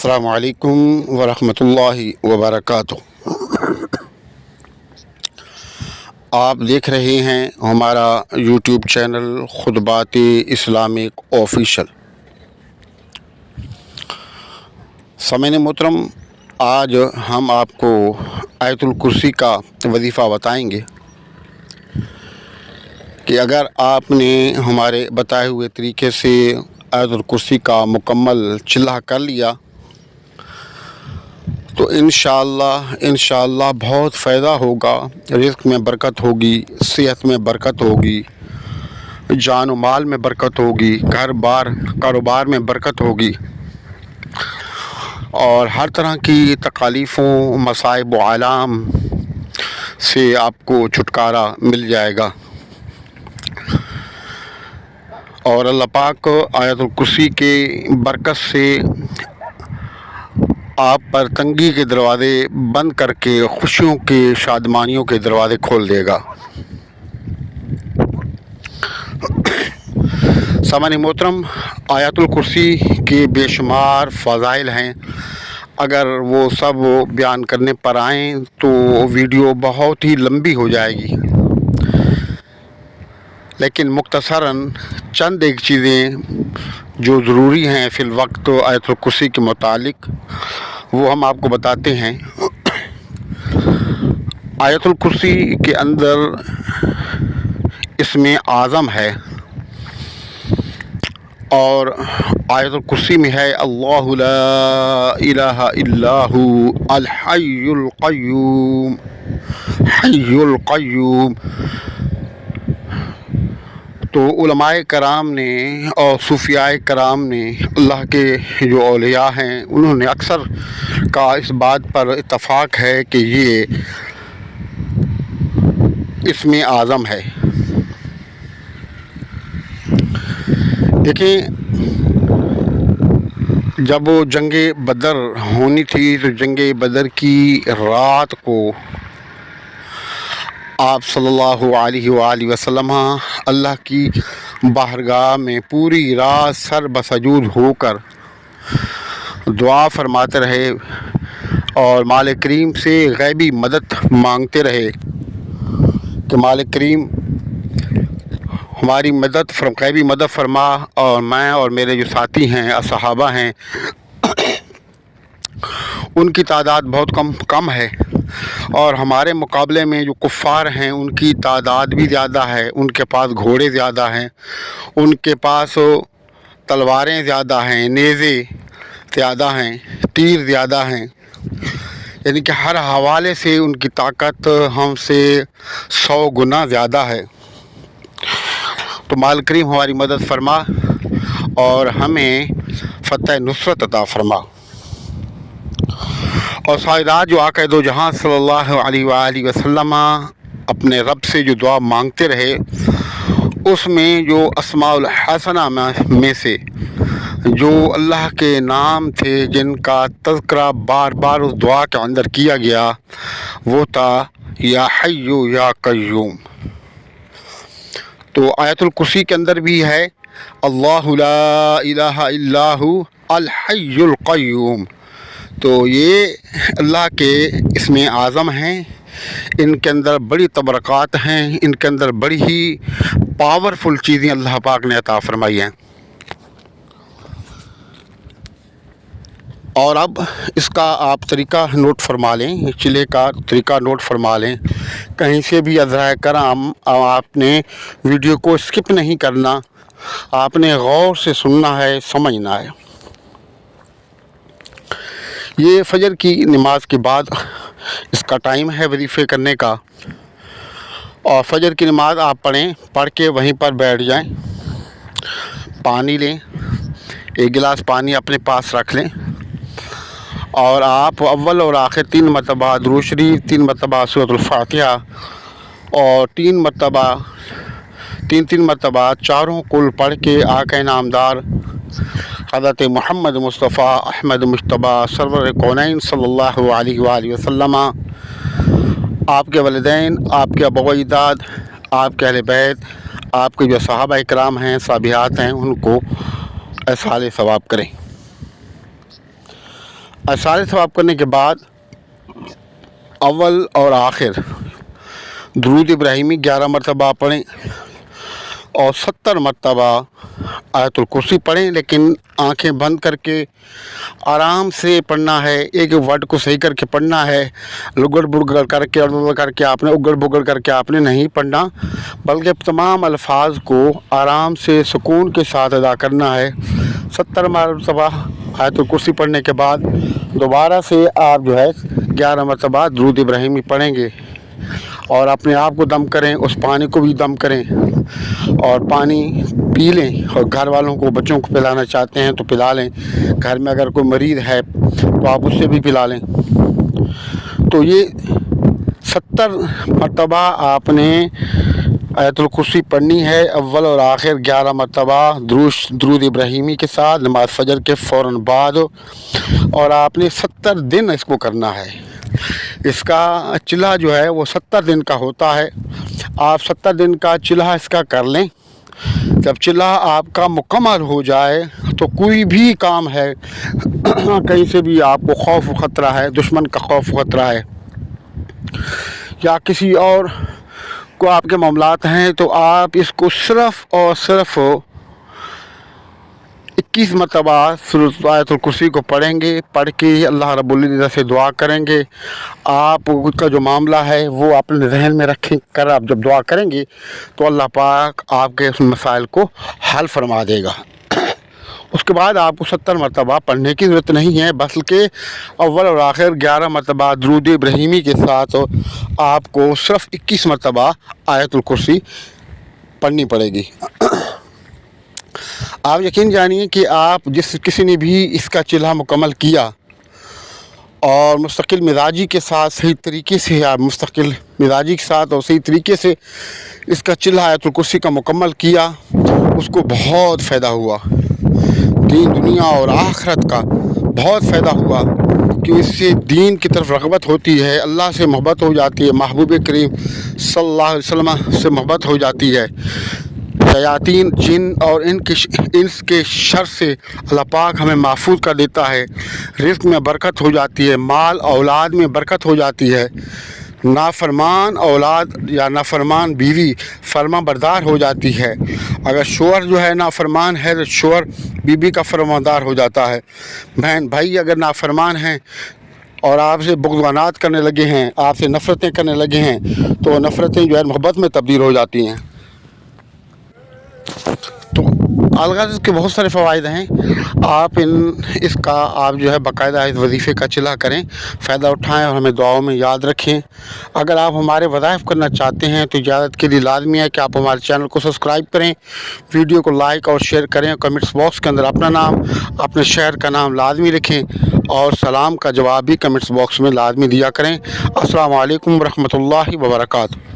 السلام علیکم ورحمۃ اللہ وبرکاتہ۔ آپ دیکھ رہے ہیں ہمارا یوٹیوب چینل خطبات اسلامک آفیشل۔ سامعین محترم، آج ہم آپ کو آیت الکرسی کا وظیفہ بتائیں گے کہ اگر آپ نے ہمارے بتائے ہوئے طریقے سے آیت الکرسی کا مکمل چلہ کر لیا تو انشاءاللہ بہت فائدہ ہوگا، رزق میں برکت ہوگی، صحت میں برکت ہوگی، جان و مال میں برکت ہوگی، گھر بار کاروبار میں برکت ہوگی، اور ہر طرح کی تکالیفوں، مصائب و آلام سے آپ کو چھٹکارا مل جائے گا۔ اور اللہ پاک آیت الکرسی کے برکت سے آپ پر تنگی کے دروازے بند کر کے خوشیوں کے، شادمانیوں کے دروازے کھول دے گا۔ سامعین محترم، آیت الکرسی کے بے شمار فضائل ہیں، اگر وہ سب بیان کرنے پر آئیں تو ویڈیو بہت ہی لمبی ہو جائے گی، لیکن مختصراً چند ایک چیزیں جو ضروری ہیں فی الوقت آیت الکرسی کے متعلق وہ ہم آپ کو بتاتے ہیں۔ آیت الکرسی کے اندر اسم اعظم ہے، اور آیت الکرسی میں ہے اللہ لا الہ الا ہو الحی القیوم، حی القیوم۔ تو علماء کرام نے اور صوفیاء کرام نے، اللہ کے جو اولیاء ہیں، انہوں نے اکثر کا اس بات پر اتفاق ہے کہ یہ اسم اعظم ہے۔ دیکھیں، جب جنگ بدر ہونی تھی تو جنگ بدر کی رات کو آپ صلی اللہ علیہ وآلہ وسلم اللہ کی بارگاہ میں پوری رات سر بسجود ہو کر دعا فرماتے رہے اور مالک کریم سے غیبی مدد مانگتے رہے کہ مالک کریم ہماری غیبی مدد فرما، اور میں اور میرے جو ساتھی ہیں، صحابہ ہیں، ان کی تعداد بہت کم ہے، اور ہمارے مقابلے میں جو کفار ہیں ان کی تعداد بھی زیادہ ہے، ان کے پاس گھوڑے زیادہ ہیں، ان کے پاس تلواریں زیادہ ہیں، نیزے زیادہ ہیں، تیر زیادہ ہیں، یعنی کہ ہر حوالے سے ان کی طاقت ہم سے 100 گنا زیادہ ہے۔ تو مالک کریم ہماری مدد فرما اور ہمیں فتح نصرت عطا فرما۔ اور سائدات جو آقا دو جہاں صلی اللہ علیہ وآلہ وسلم اپنے رب سے جو دعا مانگتے رہے، اس میں جو اسماء الحسنہ میں سے جو اللہ کے نام تھے جن کا تذکرہ بار بار اس دعا کے اندر کیا گیا، وہ تھا یا حی یا قیوم۔ تو آیت الکرسی کے اندر بھی ہے اللہ لا الہ الا ہو الحی القیوم۔ تو یہ اللہ کے اسم اعظم ہیں، ان کے اندر بڑی تبرکات ہیں، ان کے اندر بڑی ہی پاورفل چیزیں اللہ پاک نے عطا فرمائی ہیں۔ اور اب اس کا آپ طریقہ نوٹ فرما لیں، چلے کا طریقہ نوٹ فرما لیں، کہیں سے بھی عذرائے کرام آپ نے ویڈیو کو اسکپ نہیں کرنا، آپ نے غور سے سننا ہے، سمجھنا ہے۔ یہ فجر کی نماز کے بعد اس کا ٹائم ہے وظیفے کرنے کا، اور فجر کی نماز آپ پڑھ کے وہیں پر بیٹھ جائیں، پانی لیں، 1 گلاس پانی اپنے پاس رکھ لیں، اور آپ اول اور آخر 3 مرتبہ درود شریف، 3 مرتبہ سورۃ الفاتحہ، اور 3 مرتبہ چاروں کل پڑھ کے آقا نامدار حضرت محمد مصطفیٰ احمد مجتبیٰ سرور کونین صلی اللہ علیہ وآلہ وسلم، آپ کے والدین، آپ کے آباء و اجداد، آپ کے اہل بیت، آپ کے جو صحابہ اکرام ہیں، صحابیات ہیں، ان کو ایصال ثواب کریں۔ सारे सवाब करने के बाद अव्वल और आखिर दुरूद इब्राहिमी 11 मरतबा पढ़ें और 70 मरतबा आयतुल कुर्सी पढ़ें, लेकिन आंखें बंद करके आराम से पढ़ना है। एक वर्ड को सही करके पढ़ना है। लुगड़ बुगड़ करके और करके आपने उगड़ बुगड़ करके आपने नहीं पढ़ना, बल्कि तमाम अल्फाज को आराम से सुकून के साथ अदा करना है। 70 मरतबा आयतुल कुर्सी पढ़ने के बाद दोबारा से आप जो है 11 मरतबा दुरूद इब्राहिमी पढ़ेंगे और अपने आप को दम करें, उस पानी को भी दम करें और पानी पी लें। और घर वालों को, बच्चों को पिलाना चाहते हैं तो पिला लें। घर में अगर कोई मरीज़ है तो आप उससे भी पिला लें। तो ये 70 मरतबा आपने आयतुल कुर्सी पढ़नी है, अव्वल और आखिर 11 मरतबा दुरूद इब्राहिमी के साथ नमाज फजर के फ़ौरन बाद, और आपने 70 दिन इसको करना है। इसका चिल्हा जो है वो 70 दिन का होता है। आप 70 दिन का चिल्हा इसका कर लें। जब चिल्हा आपका मुकम्मल हो जाए तो कोई भी काम है, कहीं से भी आपको खौफ ख़तरा है, दुश्मन का खौफ ख़तरा है या किसी और को आपके मामलात हैं, तो आप इसको सिर्फ़ और सिर्फ 21 मरतबा आयतुल कुर्सी को पढ़ेंगे। पढ़ के अल्लाह रब्बुल इज़्ज़त से दुआ करेंगे। आप उसका जो मामला है वो अपने जहन में रखें कर आप जब दुआ करेंगे तो अल्लाह पाक आपके उस मसाइल को हल फरमा देगा। उसके बाद आपको 70 मरतबा पढ़ने की ज़रूरत नहीं है, बल्कि अव्वल और आखिर 11 मरतबा दुरूद इब्राहिमी के साथ आपको सिर्फ़ 21 मरतबा आयतुल कुर्सी पढ़नी पड़ेगी। आप यकीन जानिए कि आप किसी ने भी इसका चिल्हा मुकम्मल किया और मुस्तकिल मिजाजी के साथ सही तरीके से, आप मुस्तकिल मिजाजी के साथ और सही तरीके से इसका चिल्हा आयतुल कुर्सी का मुकम्मल किया, उसको बहुत फ़ायदा हुआ। दीन दुनिया और आखिरत का बहुत फ़ायदा हुआ कि इससे दीन की तरफ रग़बत होती है, अल्लाह से मोहब्बत हो जाती है, महबूब करीम सल्लल्लाहु अलैहि वसल्लम से मोहब्बत हो जाती है। शयातीन, जिन और इनके शर से अल्लाह पाक हमें महफूज कर देता है। रिज़्क़ में बरकत हो जाती है, माल औलाद में बरकत हो जाती है। नाफरमान औलाद या नाफरमान बीवी फर्मा बरदार हो जाती है। अगर शोहर जो है नाफरमान है तो शोहर बीवी का फरमादार हो जाता है। बहन भाई अगर नाफरमान हैं और आपसे बुग़्ज़ करने लगे हैं, आपसे नफ़रतें करने लगे हैं, तो नफ़रतें जो है मोहब्बत में तब्दील हो जाती हैं। तो अलग़र्ज़ के बहुत सारे फ़वाइद हैं। आप इसका आप जो है बाकायदा इस वजीफ़े का चिल्हा करें, फ़ायदा उठाएं और हमें दुआओं में याद रखें। अगर आप हमारे वज़ाइफ़ करना चाहते हैं तो इजाज़त के लिए लाज़मी है कि आप हमारे चैनल को सब्सक्राइब करें, वीडियो को लाइक और शेयर करें, कमेंट्स बॉक्स के अंदर अपना नाम, अपने शहर का नाम लाज़मी लिखें और सलाम का जवाब भी कमेंट्स बॉक्स में लाज़मी दिया करें। अस्सलामु अलैकुम व रहमतुल्लाहि व बरकातुहू।